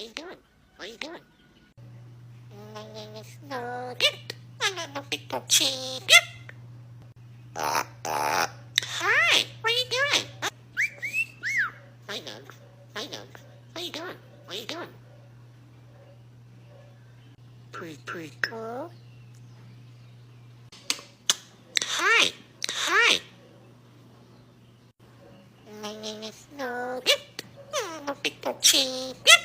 What are you doing? What are you doing? My name is Nugget. I'm a big cheese. Hi, what are you doing? Hi, Nug. Hi, Nug. What are you doing? What are you doing? Pretty cool. Hi, hi. My name is Nugget. I'm a big cheese.